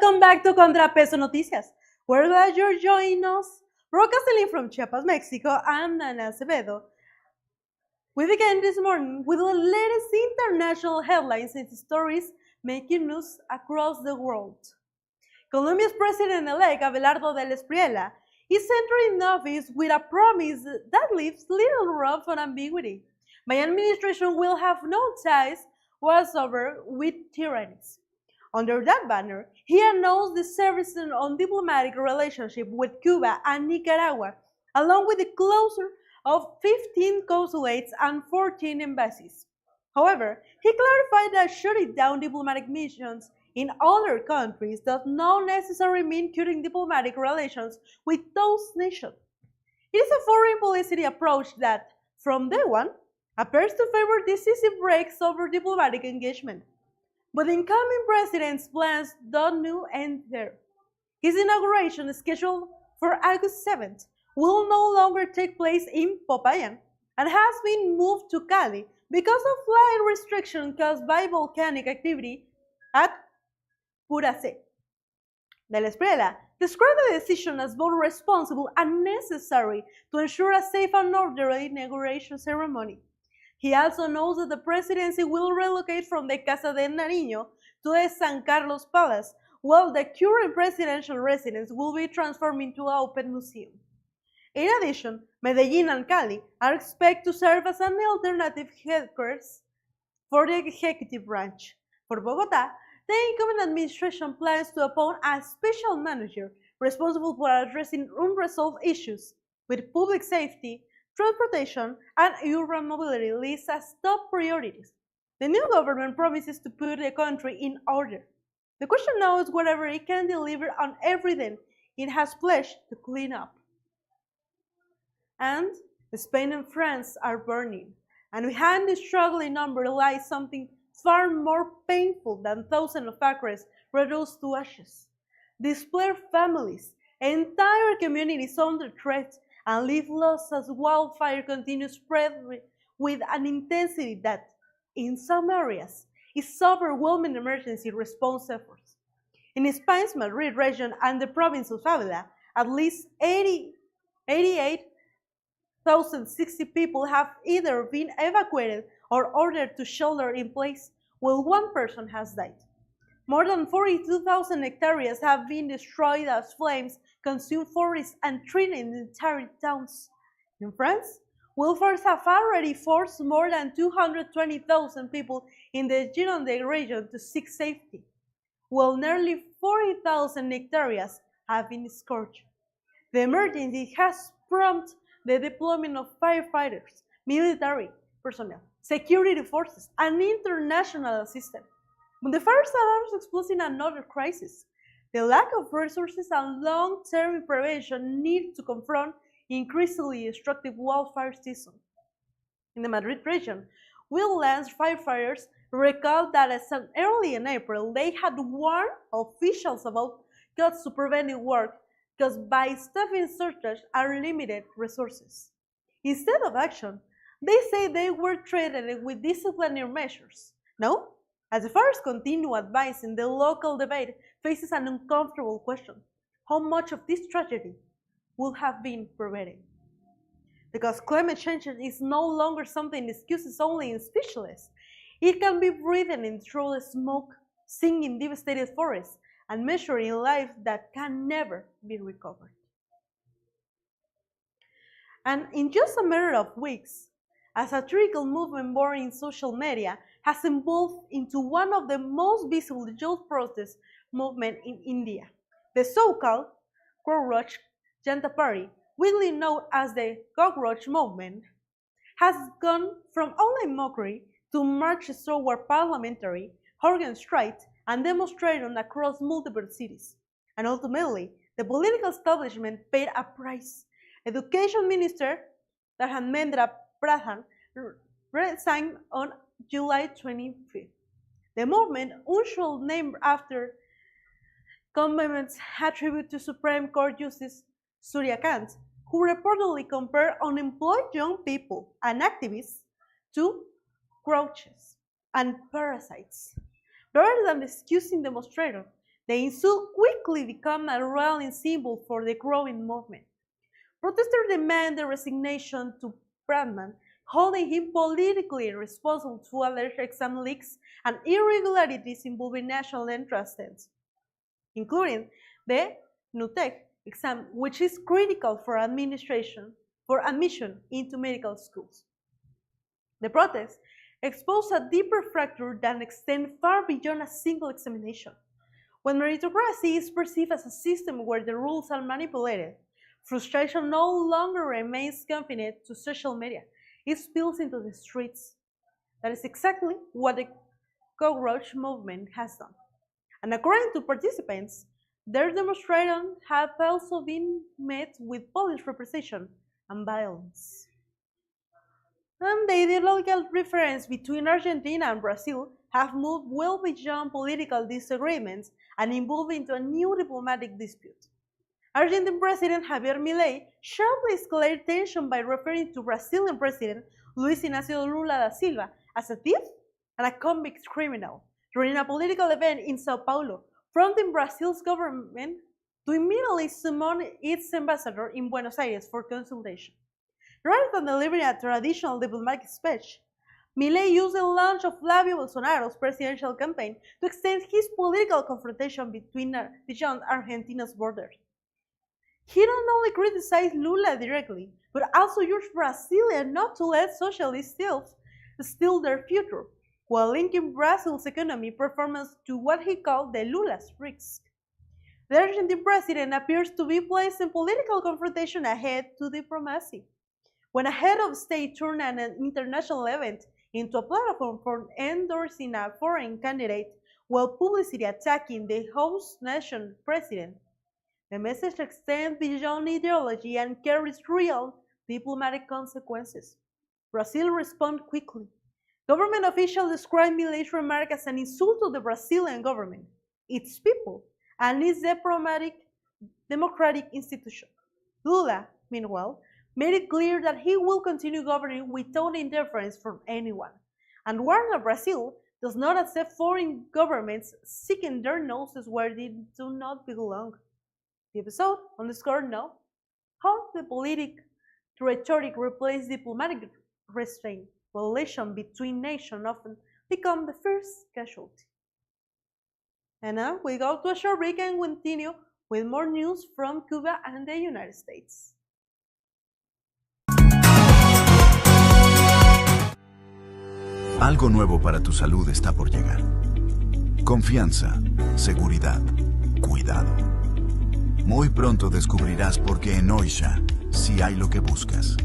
Welcome back to ContraPeso Noticias. We're glad you're joining us. Broadcasting from Chiapas, Mexico, I'm Acevedo. We began this morning with the latest international headlines and stories making news across the world. Colombia's president-elect Abelardo del Espriella is entering office with a promise that leaves little room for ambiguity. My administration will have no ties whatsoever with tyrannies. Under that banner, he announced the servicing on diplomatic relationship with Cuba and Nicaragua, along with the closure of 15 consulates and 14 embassies. However, he clarified that shutting down diplomatic missions in other countries does not necessarily mean cutting diplomatic relations with those nations. It is a foreign policy approach that, from day one, appears to favor decisive breaks over diplomatic engagement. But the incoming president's plans don't end there. His inauguration, scheduled for August 7th, will no longer take place in Popayan and has been moved to Cali because of flight restrictions caused by volcanic activity at Puracé. Del Espriella described the decision as both responsible and necessary to ensure a safe and orderly inauguration ceremony. He also knows that the presidency will relocate from the Casa de Nariño to the San Carlos Palace, while the current presidential residence will be transformed into an open museum. In addition, Medellín and Cali are expected to serve as an alternative headquarters for the executive branch. For Bogotá, the incoming administration plans to appoint a special manager responsible for addressing unresolved issues with public safety, transportation, and urban mobility listed as top priorities. The new government promises to put the country in order. The question now is whether it can deliver on everything it has pledged to clean up. And Spain and France are burning, and behind this struggling number lies something far more painful than thousands of acres reduced to ashes. Displaced families, entire communities under threat, and live lost as wildfire continues spread with an intensity that, in some areas, is overwhelming emergency response efforts. In Spain's Madrid region and the province of Ávila, at least 88,060 people have either been evacuated or ordered to shelter in place, while one person has died. More than 42,000 hectares have been destroyed as flames consume forests and threaten entire towns. In France, wildfires have already forced more than 220,000 people in the Gironde region to seek safety, while nearly 40,000 hectares have been scorched. The emergency has prompted the deployment of firefighters, military personnel, security forces, and international assistance. But the fires are also exposing another crisis: the lack of resources and long-term prevention needed to confront increasingly destructive wildfire season. In the Madrid region, wildlands firefighters recalled that as early in April they had warned officials about cuts to preventive work caused by staffing shortage and limited resources. Instead of action, they say they were threatened with disciplinary measures. No? As the fires continue advancing, the local debate faces an uncomfortable question: how much of this tragedy would have been prevented? Because climate change is no longer something excuses only in speechless. It can be breathed in through the smoke, singing devastated forests, and measuring life that can never be recovered. And in just a matter of weeks, a satirical movement born in social media has evolved into one of the most visible youth protest movements in India. The so-called Cockroach Janta Party, widely known as the Cockroach Movement, has gone from online mockery to marches toward parliamentary, organ strikes, and demonstrations across multiple cities. And ultimately, the political establishment paid a price. Education Minister Dharmendra Pradhan resigned on July 25th. The movement, usually named after commemorates attribute to Supreme Court Justice Surya Kant, who reportedly compared unemployed young people and activists to cockroaches and parasites. Rather than excusing demonstrators, The insult quickly became a rallying symbol for the growing movement. Protesters demand the resignation to Brandman, holding him politically responsible to alleged exam leaks and irregularities involving national entrants, including the NUTEC exam, which is critical for admission into medical schools. The protests expose a deeper fracture that extends far beyond a single examination. When meritocracy is perceived as a system where the rules are manipulated, frustration no longer remains confined to social media. It spills into the streets. That is exactly what the cockroach movement has done. And according to participants, their demonstrations have also been met with police repression and violence. And the ideological difference between Argentina and Brazil have moved well beyond political disagreements and evolved into a new diplomatic dispute. Argentine President Javier Milei sharply escalated tension by referring to Brazilian President Luiz Inácio Lula da Silva as a thief and a convict criminal during a political event in Sao Paulo, prompting Brazil's government to immediately summon its ambassador in Buenos Aires for consultation. Rather than delivering a traditional diplomatic speech, Milei used the launch of Flavio Bolsonaro's presidential campaign to extend his political confrontation beyond Argentina's borders. He not only criticized Lula directly, but also urged Brazilians not to let socialists steal their future, while linking Brazil's economic performance to what he called the Lula's risk. The Argentine president appears to be placing political confrontation ahead to diplomacy. When a head of state turned an international event into a platform for endorsing a foreign candidate while publicly attacking the host nation president, the message extends beyond ideology and carries real diplomatic consequences. Brazil responded quickly. Government officials described Milei's remark as an insult to the Brazilian government, its people, and its democratic institution. Lula, meanwhile, made it clear that he will continue governing without interference from anyone, and warned that Brazil does not accept foreign governments seeking their noses where they do not belong. The episode underscored now how the political rhetoric replaced diplomatic restraint. Relations between nations often become the first casualty. And now we go to a short break and continue with more news from Cuba and the United States. Algo nuevo para tu salud está por llegar. Confianza, seguridad, cuidado. Muy pronto descubrirás por qué en Oisha sí hay lo que buscas.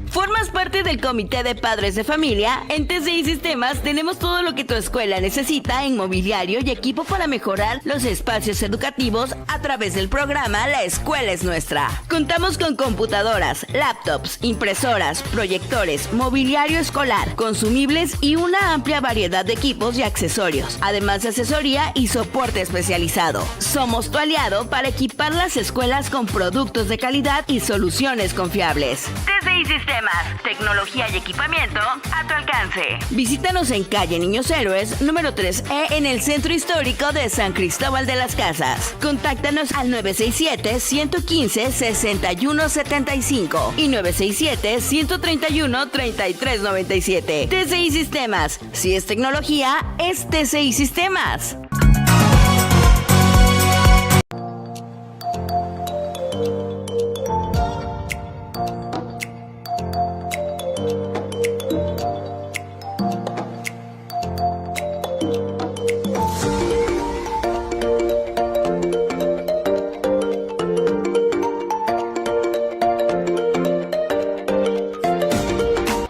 ¿Formas parte del comité de padres de familia? En TCI Sistemas tenemos todo lo que tu escuela necesita en mobiliario y equipo para mejorar los espacios educativos a través del programa La Escuela es Nuestra. Contamos con computadoras, laptops, impresoras, proyectores, mobiliario escolar, consumibles y una amplia variedad de equipos y accesorios, además de asesoría y soporte especializado. Somos tu aliado para equipar las escuelas con productos de calidad y soluciones confiables. TCI Sistemas, tecnología y equipamiento a tu alcance. Visítanos en calle Niños Héroes, número 3E en el Centro Histórico de San Cristóbal de las Casas. Contáctanos al 967-115-6175 y 967-131-3397. TCI Sistemas. Si es tecnología, es TCI Sistemas.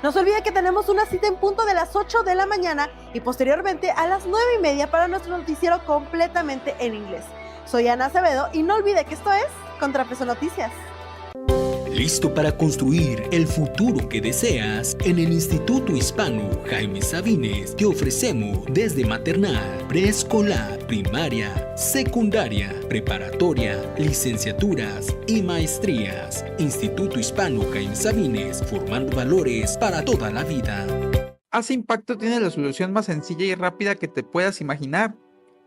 No se olvide que tenemos una cita en punto de las 8 de la mañana y posteriormente a las 9:30 para nuestro noticiero completamente en inglés. Soy Ana Acevedo y no olvide que esto es ContraPeso Noticias. ¿Listo para construir el futuro que deseas? En el Instituto Hispano Jaime Sabines te ofrecemos desde maternal, preescolar, primaria, secundaria, preparatoria, licenciaturas y maestrías. Instituto Hispano Jaime Sabines, formando valores para toda la vida. Hace Impacto tiene la solución más sencilla y rápida que te puedas imaginar.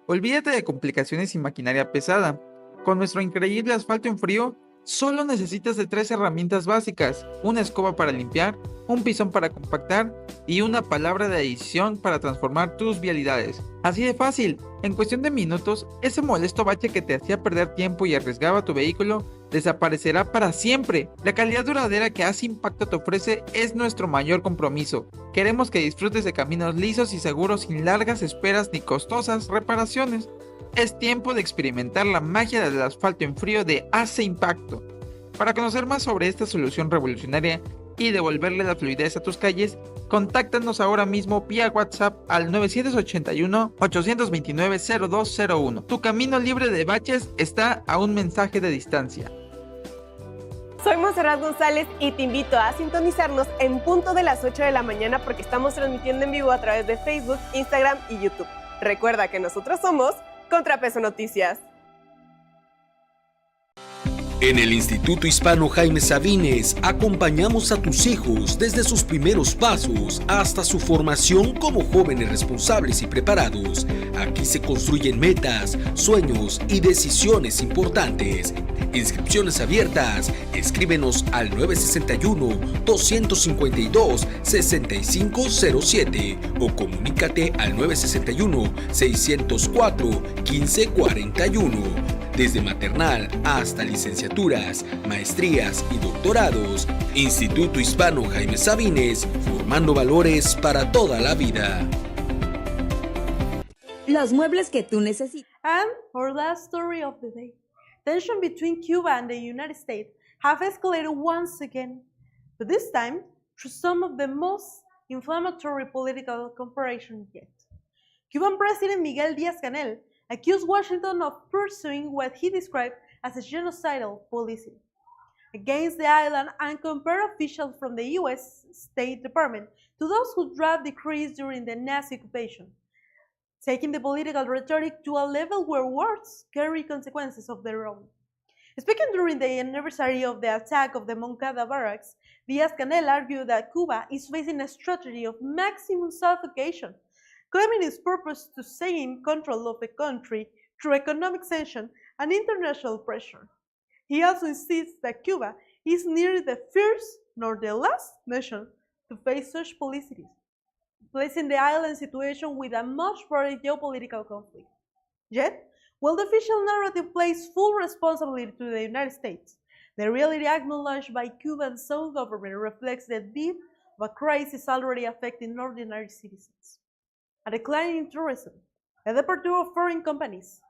Olvídate de complicaciones y maquinaria pesada. Con nuestro increíble asfalto en frío, solo necesitas de 3 herramientas básicas: una escoba para limpiar, un pisón para compactar y una palabra de adición para transformar tus vialidades. Así de fácil, en cuestión de minutos, ese molesto bache que te hacía perder tiempo y arriesgaba tu vehículo desaparecerá para siempre. La calidad duradera que Hace Impacto te ofrece es nuestro mayor compromiso. Queremos que disfrutes de caminos lisos y seguros sin largas esperas ni costosas reparaciones. Es tiempo de experimentar la magia del asfalto en frío de Hace Impacto. Para conocer más sobre esta solución revolucionaria y devolverle la fluidez a tus calles, contáctanos ahora mismo vía WhatsApp al 981-829-0201. Tu camino libre de baches está a un mensaje de distancia. Soy Monserrat González y te invito a sintonizarnos en punto de las 8 de la mañana porque estamos transmitiendo en vivo a través de Facebook, Instagram y YouTube. Recuerda que nosotros somos ContraPeso Noticias. En el Instituto Hispano Jaime Sabines acompañamos a tus hijos desde sus primeros pasos hasta su formación como jóvenes responsables y preparados. Aquí se construyen metas, sueños y decisiones importantes. Inscripciones abiertas. Escríbenos al 961-252-6507 o comunícate al 961-604-1541. Desde maternal hasta licenciaturas, maestrías y doctorados, Instituto Hispano Jaime Sabines, formando valores para toda la vida. Los muebles que tú necesitas. And our last story of the day. Tension between Cuba and the United States have escalated once again, but this time through some of the most inflammatory political comparisons yet. Cuban President Miguel Díaz-Canel accused Washington of pursuing what he described as a genocidal policy against the island and compared officials from the U.S. State Department to those who draft decrees during the Nazi occupation, taking the political rhetoric to a level where words carry consequences of their own. Speaking during the anniversary of the attack of the Moncada barracks, Díaz-Canel argued that Cuba is facing a strategy of maximum suffocation, claiming its purpose to gain control of the country through economic sanction and international pressure. He also insists that Cuba is neither the first nor the last nation to face such policies, placing the island situation with a much broader geopolitical conflict. Yet, while the official narrative places full responsibility to the United States, the reality acknowledged by Cuba's own government reflects the depth of a crisis already affecting ordinary citizens. A decline in tourism, a departure of foreign companies,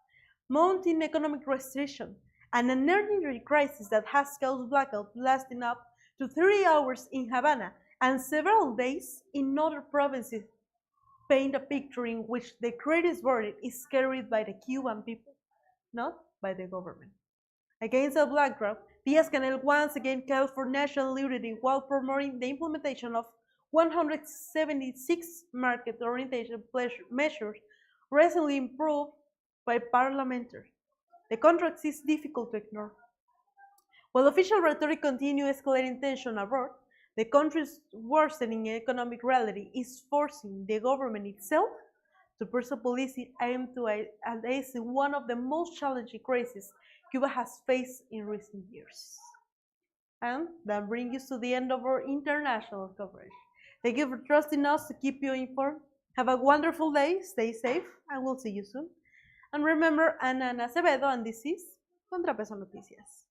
mounting economic recession, and an energy crisis that has caused blackouts lasting up to 3 hours in Havana and several days in other provinces paint a picture in which the greatest burden is carried by the Cuban people, not by the government. Against a backdrop, Díaz-Canel once again called for national unity while promoting the implementation of 176 market-oriented measures recently approved by parliamentary. The contrast is difficult to ignore. While official rhetoric continues escalating tension abroad, the country's worsening economic reality is forcing the government itself to pursue policy aimed to address one of the most challenging crises Cuba has faced in recent years. And that brings us to the end of our international coverage. Thank you for trusting us to keep you informed. Have a wonderful day, stay safe, and we'll see you soon. And remember, I'm Acevedo, and this is ContraPeso Noticias.